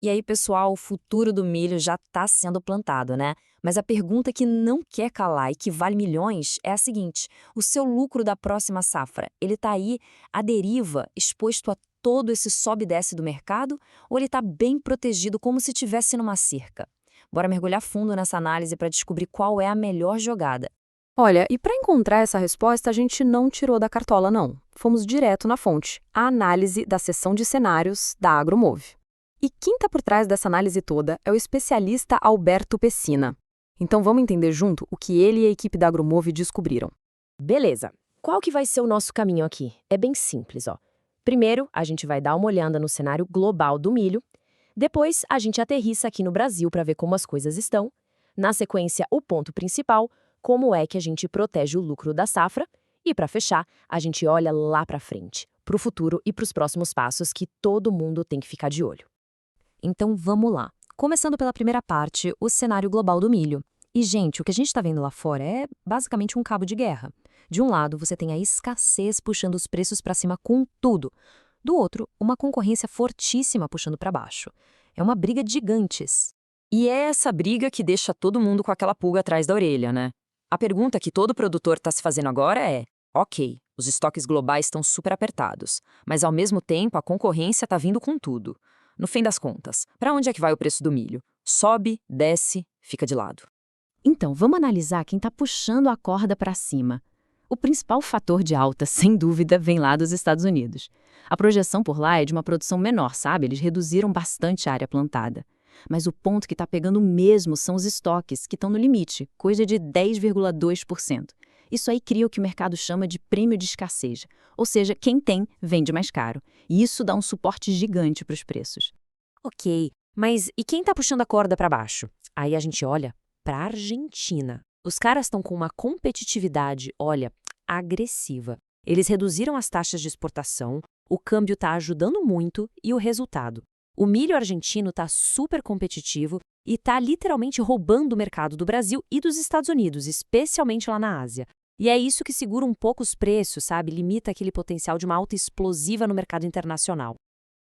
E aí, pessoal, o futuro do milho já está sendo plantado, né? Mas a pergunta que não quer calar e que vale milhões é a seguinte: o seu lucro da próxima safra, ele está aí à deriva, exposto a todo esse sobe e desce do mercado, ou ele está bem protegido como se estivesse numa cerca? Bora mergulhar fundo nessa análise para descobrir qual é a melhor jogada. Olha, e para encontrar essa resposta, a gente não tirou da cartola, não. Fomos direto na fonte, a análise da seção de cenários da Agromove. E quem está por trás dessa análise toda é o especialista Alberto Pessina. Então vamos entender junto o que ele e a equipe da Agromove descobriram. Beleza. Qual que vai ser o nosso caminho aqui? É bem simples, ó. Primeiro, a gente vai dar uma olhada no cenário global do milho. Depois, a gente aterrissa aqui no Brasil para ver como as coisas estão. Na sequência, o ponto principal, como é que a gente protege o lucro da safra. E para fechar, a gente olha lá para frente, para o futuro e para os próximos passos que todo mundo tem que ficar de olho. Então vamos lá. Começando pela primeira parte, o cenário global do milho. E, gente, o que a gente está vendo lá fora é basicamente um cabo de guerra. De um lado, você tem a escassez puxando os preços para cima com tudo. Do outro, uma concorrência fortíssima puxando para baixo. É uma briga de gigantes. E é essa briga que deixa todo mundo com aquela pulga atrás da orelha, né? A pergunta que todo produtor está se fazendo agora é: ok, os estoques globais estão super apertados, mas ao mesmo tempo a concorrência está vindo com tudo. No fim das contas, para onde é que vai o preço do milho? Sobe, desce, fica de lado. Então, vamos analisar quem está puxando a corda para cima. O principal fator de alta, sem dúvida, vem lá dos Estados Unidos. A projeção por lá é de uma produção menor, sabe? Eles reduziram bastante a área plantada. Mas o ponto que está pegando mesmo são os estoques, que estão no limite, coisa de 10,2%. Isso aí cria o que o mercado chama de prêmio de escassez, ou seja, quem tem, vende mais caro. E isso dá um suporte gigante para os preços. Ok, mas e quem está puxando a corda para baixo? Aí a gente olha para a Argentina. Os caras estão com uma competitividade, olha, agressiva. Eles reduziram as taxas de exportação, o câmbio está ajudando muito e o resultado? O milho argentino está super competitivo e está literalmente roubando o mercado do Brasil e dos Estados Unidos, especialmente lá na Ásia. E é isso que segura um pouco os preços, sabe? Limita aquele potencial de uma alta explosiva no mercado internacional.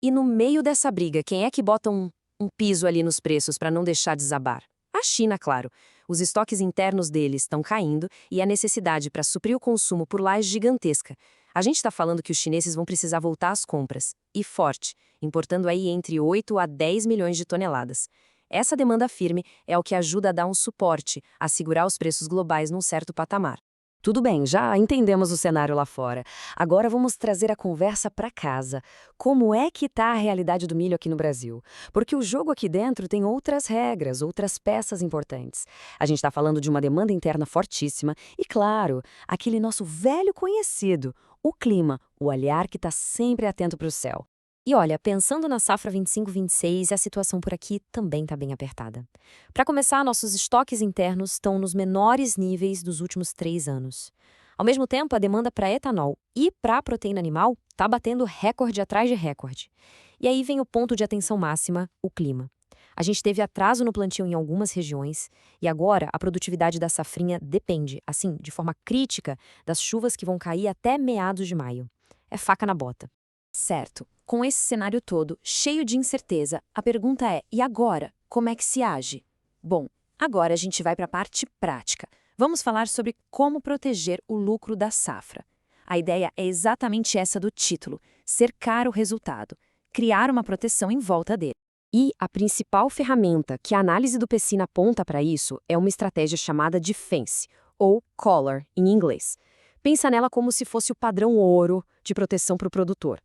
E no meio dessa briga, quem é que bota um piso ali nos preços para não deixar desabar? A China, claro. Os estoques internos deles estão caindo e a necessidade para suprir o consumo por lá é gigantesca. A gente está falando que os chineses vão precisar voltar às compras, e forte, importando aí entre 8 a 10 milhões de toneladas. Essa demanda firme é o que ajuda a dar um suporte, a segurar os preços globais num certo patamar. Tudo bem, já entendemos o cenário lá fora. Agora vamos trazer a conversa para casa. Como é que está a realidade do milho aqui no Brasil? Porque o jogo aqui dentro tem outras regras, outras peças importantes. A gente está falando de uma demanda interna fortíssima e, claro, aquele nosso velho conhecido, o clima, o olhar que está sempre atento para o céu. E olha, pensando na safra 25-26, a situação por aqui também está bem apertada. Para começar, nossos estoques internos estão nos menores níveis dos últimos 3 anos. Ao mesmo tempo, a demanda para etanol e para proteína animal está batendo recorde atrás de recorde. E aí vem o ponto de atenção máxima, o clima. A gente teve atraso no plantio em algumas regiões e agora a produtividade da safrinha depende, assim, de forma crítica, das chuvas que vão cair até meados de maio. É faca na bota. Certo. Com esse cenário todo, cheio de incerteza, a pergunta é: e agora? Como é que se age? Bom, agora a gente vai para a parte prática. Vamos falar sobre como proteger o lucro da safra. A ideia é exatamente essa do título: cercar o resultado, criar uma proteção em volta dele. E a principal ferramenta que a análise do Pessina aponta para isso é uma estratégia chamada Defense, ou Collar em inglês. Pensa nela como se fosse o padrão ouro de proteção para o produtor.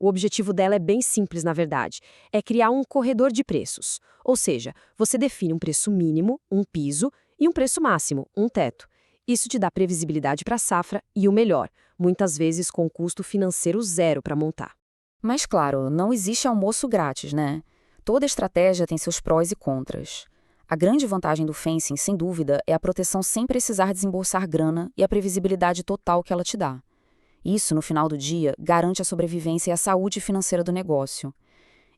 O objetivo dela é bem simples, na verdade. É criar um corredor de preços. Ou seja, você define um preço mínimo, um piso, e um preço máximo, um teto. Isso te dá previsibilidade para a safra e o melhor, muitas vezes com custo financeiro zero para montar. Mas claro, não existe almoço grátis, né? Toda estratégia tem seus prós e contras. A grande vantagem do fencing, sem dúvida, é a proteção sem precisar desembolsar grana e a previsibilidade total que ela te dá. Isso, no final do dia, garante a sobrevivência e a saúde financeira do negócio.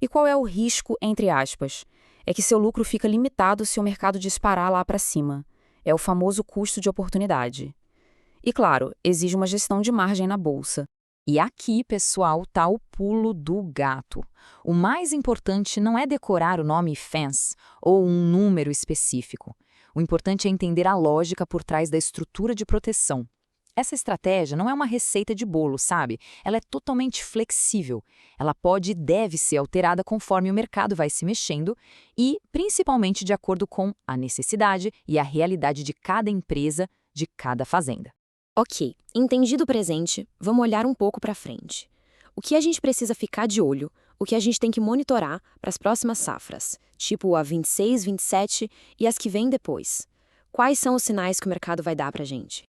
E qual é o risco, entre aspas? É que seu lucro fica limitado se o mercado disparar lá para cima. É o famoso custo de oportunidade. E claro, exige uma gestão de margem na bolsa. E aqui, pessoal, tá o pulo do gato. O mais importante não é decorar o nome FANS ou um número específico. O importante é entender a lógica por trás da estrutura de proteção. Essa estratégia não é uma receita de bolo, sabe? Ela é totalmente flexível. Ela pode e deve ser alterada conforme o mercado vai se mexendo e, principalmente, de acordo com a necessidade e a realidade de cada empresa, de cada fazenda. Ok, entendido o presente, vamos olhar um pouco para frente. O que a gente precisa ficar de olho, o que a gente tem que monitorar para as próximas safras, tipo a 26, 27 e as que vêm depois. Quais são os sinais que o mercado vai dar para a gente?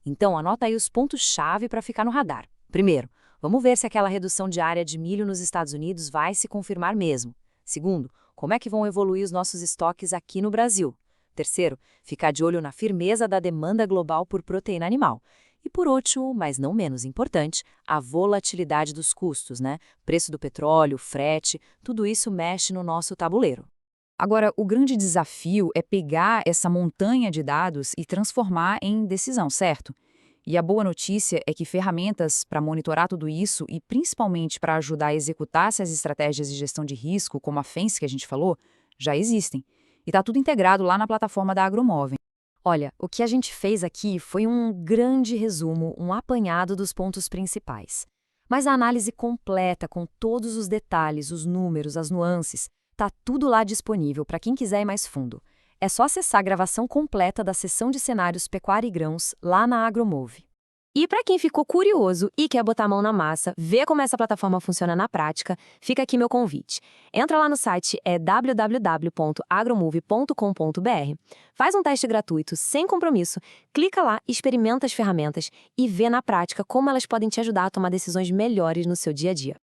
Então, anota aí os pontos-chave para ficar no radar. Primeiro, vamos ver se aquela redução de área de milho nos Estados Unidos vai se confirmar mesmo. Segundo, como é que vão evoluir os nossos estoques aqui no Brasil? Terceiro, ficar de olho na firmeza da demanda global por proteína animal. E por último, mas não menos importante, a volatilidade dos custos, né? Preço do petróleo, frete, tudo isso mexe no nosso tabuleiro. Agora, o grande desafio é pegar essa montanha de dados e transformar em decisão, certo? E a boa notícia é que ferramentas para monitorar tudo isso e principalmente para ajudar a executar essas estratégias de gestão de risco, como a FANS que a gente falou, já existem. E está tudo integrado lá na plataforma da Agromove. Olha, o que a gente fez aqui foi um grande resumo, um apanhado dos pontos principais. Mas a análise completa, com todos os detalhes, os números, as nuances, tá tudo lá disponível para quem quiser ir mais fundo. É só acessar a gravação completa da sessão de cenários Pecuária e Grãos lá na Agromove. E para quem ficou curioso e quer botar a mão na massa, ver como essa plataforma funciona na prática, fica aqui meu convite. Entra lá no site, é www.agromove.com.br, faz um teste gratuito, sem compromisso, clica lá, experimenta as ferramentas e vê na prática como elas podem te ajudar a tomar decisões melhores no seu dia a dia.